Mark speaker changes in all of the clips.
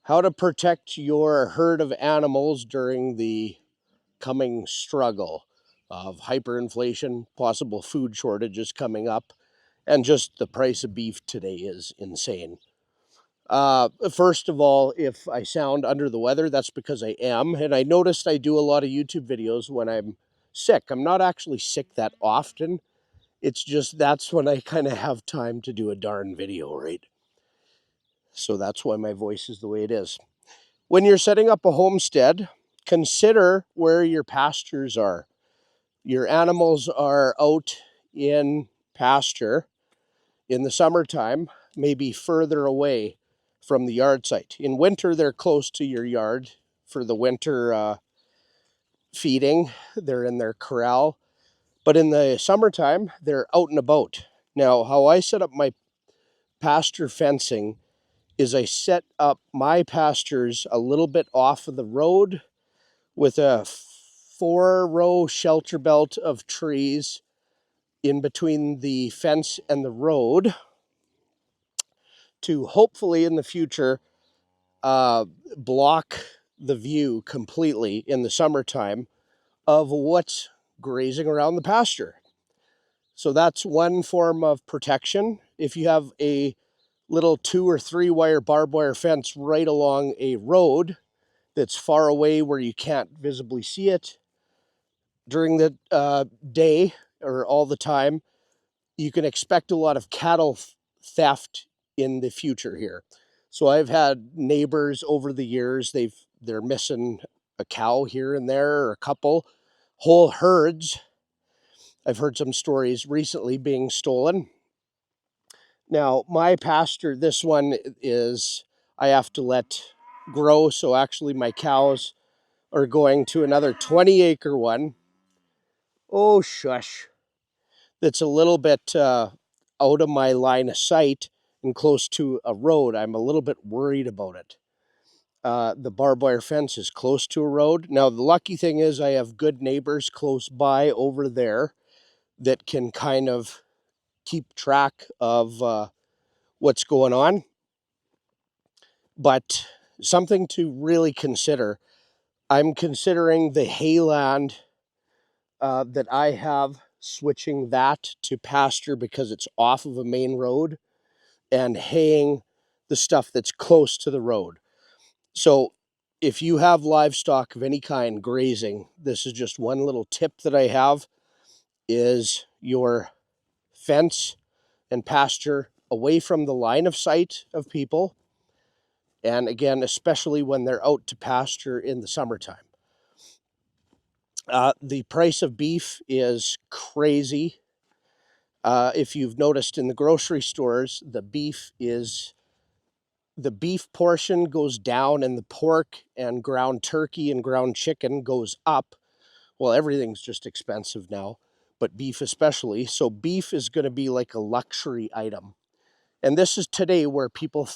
Speaker 1: How to protect your herd of animals during the coming struggle of hyperinflation, possible food shortages coming up, and just the price of beef today is insane. First of all, if I sound under the weather, that's because I am. And I noticed I do a lot of YouTube videos when I'm sick. I'm not actually sick that often. It's just that's when I kind of have time to do a darn video, right? So that's why my voice is the way it is. When you're setting up a homestead, consider where your pastures are. Your animals are out in pasture in the summertime, maybe further away from the yard site. In winter, they're close to your yard for the winter feeding. They're in their corral. But in the summertime, they're out and about. Now, how I set up my pasture fencing is I set up my pastures a little bit off of the road with a 4-row shelter belt of trees in between the fence and the road to hopefully in the future block the view completely in the summertime of what's grazing around the pasture. So that's one form of protection. If you have a little 2 or 3 wire barbed wire fence right along a road that's far away where you can't visibly see it during the day or all the time, you can expect a lot of cattle theft in the future here. So I've had neighbors over the years, they're missing a cow here and there or a couple, whole herds. I've heard some stories recently being stolen. Now, my pasture, this one is I have to let grow, so actually my cows are going to another 20-acre one. Oh, shush. That's a little bit out of my line of sight and close to a road. I'm a little bit worried about it. The barbed wire fence is close to a road. Now, the lucky thing is I have good neighbors close by over there that can kind of keep track of what's going on. But something to really consider, I'm considering the hayland that I have, switching that to pasture because it's off of a main road, and haying the stuff that's close to the road. So if you have livestock of any kind grazing, this is just one little tip that I have, is your fence and pasture away from the line of sight of people. And again, especially when they're out to pasture in the summertime. The price of beef is crazy. If you've noticed in the grocery stores, the beef portion goes down and the pork and ground turkey and ground chicken goes up. Well, everything's just expensive now, but beef especially. So beef is going to be like a luxury item. And this is today where people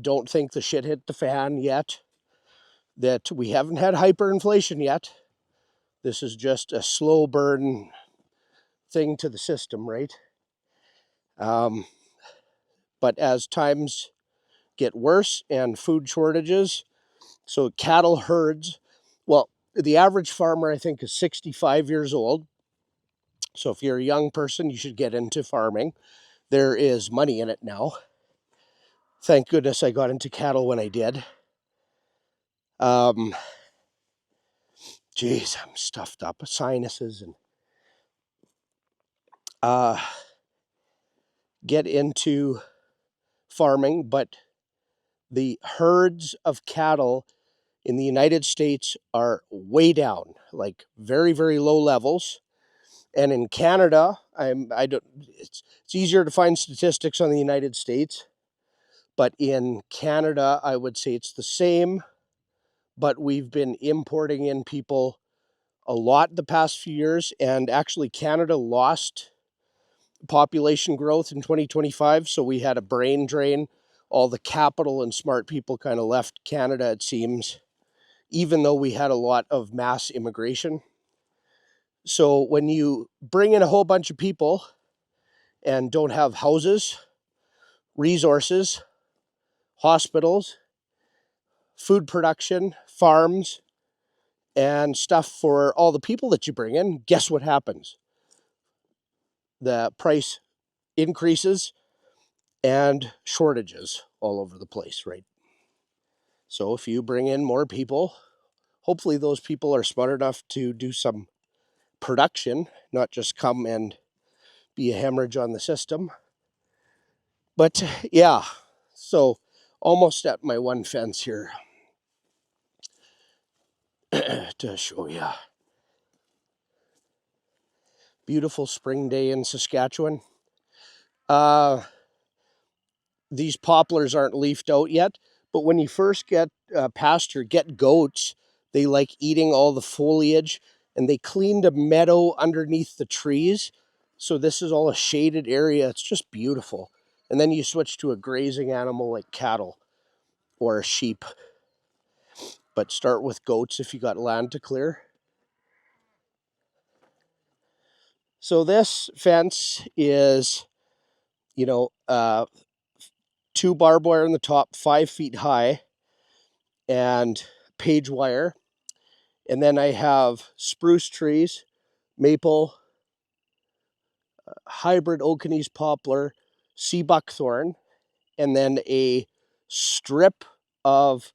Speaker 1: don't think the shit hit the fan yet, that we haven't had hyperinflation yet. This is just a slow burn thing to the system, right? But as times get worse and food shortages, so cattle herds, well, the average farmer, I think, is 65 years old. So if you're a young person, you should get into farming. There is money in it now. Thank goodness I got into cattle when I did. Geez, I'm stuffed up with sinuses and get into farming, but the herds of cattle in the United States are way down, like very, very low levels. And in Canada, it's easier to find statistics on the United States, but in Canada, I would say it's the same, but we've been importing in people a lot the past few years, and actually Canada lost population growth in 2025, so we had a brain drain. All the capital and smart people kind of left Canada, it seems, even though we had a lot of mass immigration. So when you bring in a whole bunch of people and don't have houses, resources, hospitals, food production, farms, and stuff for all the people that you bring in, guess what happens? The price increases and shortages all over the place, right? So if you bring in more people, hopefully those people are smart enough to do some production, not just come and be a hemorrhage on the system. But yeah, so almost at my one fence here to show you. Beautiful spring day in Saskatchewan. These poplars aren't leafed out yet, but when you first get pasture, get goats, they like eating all the foliage, and they cleaned a meadow underneath the trees. So this is all a shaded area. It's just beautiful. And then you switch to a grazing animal like cattle or a sheep. But start with goats if you got land to clear. So this fence is, 2 barbed wire on the top, 5 feet high, and page wire. And then I have spruce trees, maple, hybrid Okanese poplar, sea buckthorn, and then a strip of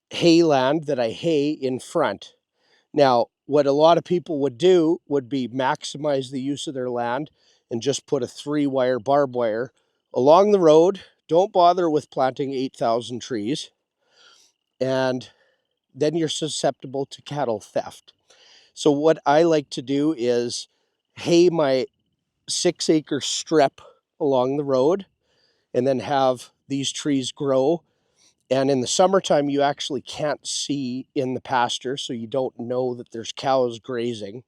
Speaker 1: hayland that I hay in front. Now, what a lot of people would do would be maximize the use of their land and just put a 3-wire barbed wire along the road. Don't bother with planting 8,000 trees. And then you're susceptible to cattle theft. So what I like to do is hay my 6-acre strip along the road and then have these trees grow. And in the summertime, you actually can't see in the pasture, so you don't know that there's cows grazing.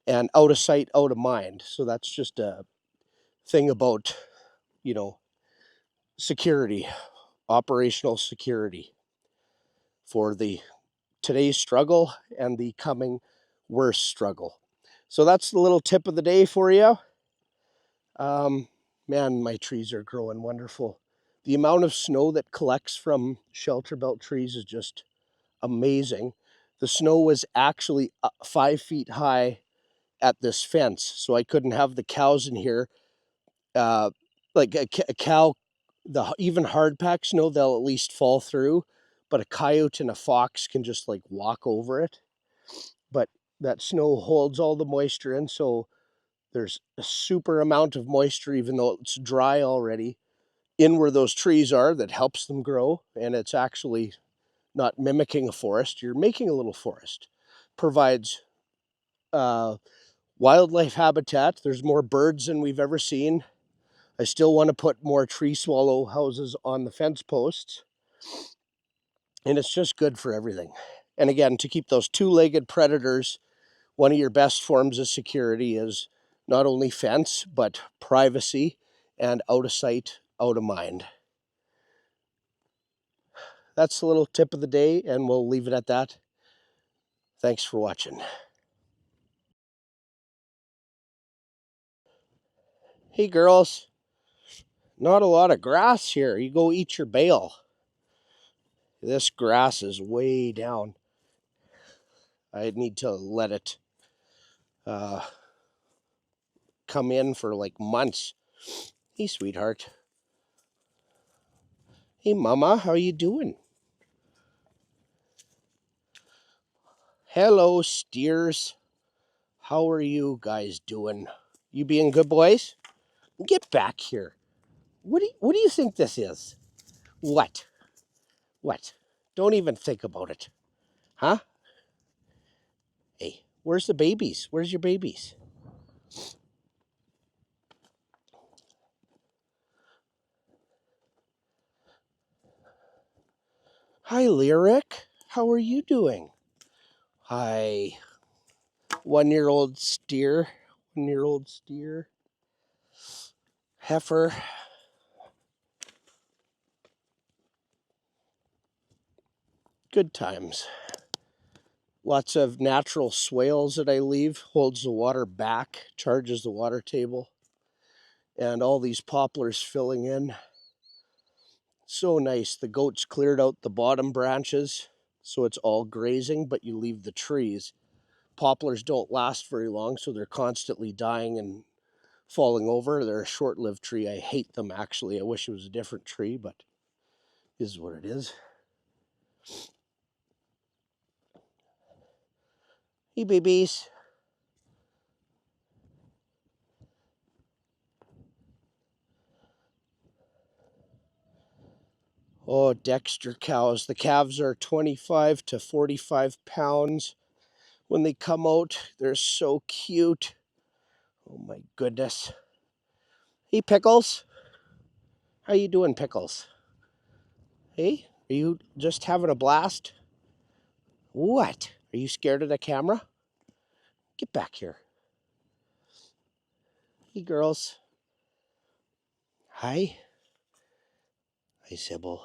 Speaker 1: And out of sight, out of mind. So that's just a thing about, security, operational security for the today's struggle and the coming worse struggle. So that's the little tip of the day for you. Man, my trees are growing wonderful. The amount of snow that collects from shelter belt trees is just amazing. The snow was actually 5 feet high at this fence, so I couldn't have the cows in here. Like a cow, the even hard pack snow, they'll at least fall through, but a coyote and a fox can just like walk over it. But that snow holds all the moisture in, so there's a super amount of moisture, even though it's dry already, in where those trees are that helps them grow. And it's actually not mimicking a forest. You're making a little forest. Provides wildlife habitat. There's more birds than we've ever seen. I still want to put more tree swallow houses on the fence posts. And it's just good for everything. And again, to keep those 2-legged predators, one of your best forms of security is not only fence, but privacy and out of sight, out of mind. That's the little tip of the day, and we'll leave it at that. Thanks for watching. Hey girls, not a lot of grass here. You go eat your bale. This grass is way down. I need to let it come in for like months. Hey, sweetheart. Hey, mama, how you doing? Hello, steers. How are you guys doing? You being good boys? Get back here. What do you think this is? What? What? Don't even think about it. Huh? Hey, where's the babies? Where's your babies? Hi, Lyric. How are you doing? Hi. 1-year-old steer. 1-year-old steer. Heifer. Good times. Lots of natural swales that I leave. Holds the water back. Charges the water table. And all these poplars filling in. So nice. The goats cleared out the bottom branches, so it's all grazing, but you leave the trees. Poplars don't last very long, so they're constantly dying and falling over. They're a short-lived tree. I hate them, actually. I wish it was a different tree, but this is what it is. Hey, babies. Oh, Dexter cows. The calves are 25 to 45 pounds. When they come out, they're so cute. Oh my goodness. Hey, Pickles. How you doing, Pickles? Hey, are you just having a blast? What? Are you scared of the camera? Get back here. Hey, girls. Hi. Hi, Sybil.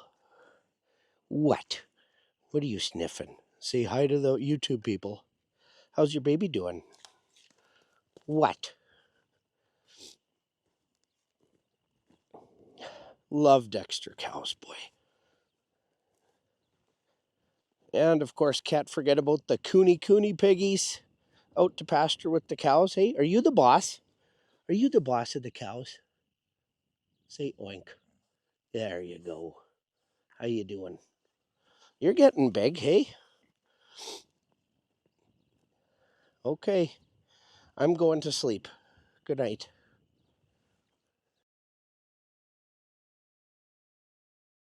Speaker 1: What? What are you sniffing? Say hi to the YouTube people. How's your baby doing? What? Love Dexter cows, boy. And of course, can't forget about the Cooney piggies out to pasture with the cows. Hey, are you the boss? Are you the boss of the cows? Say oink. There you go. How you doing? You're getting big, hey? Okay. I'm going to sleep. Good night.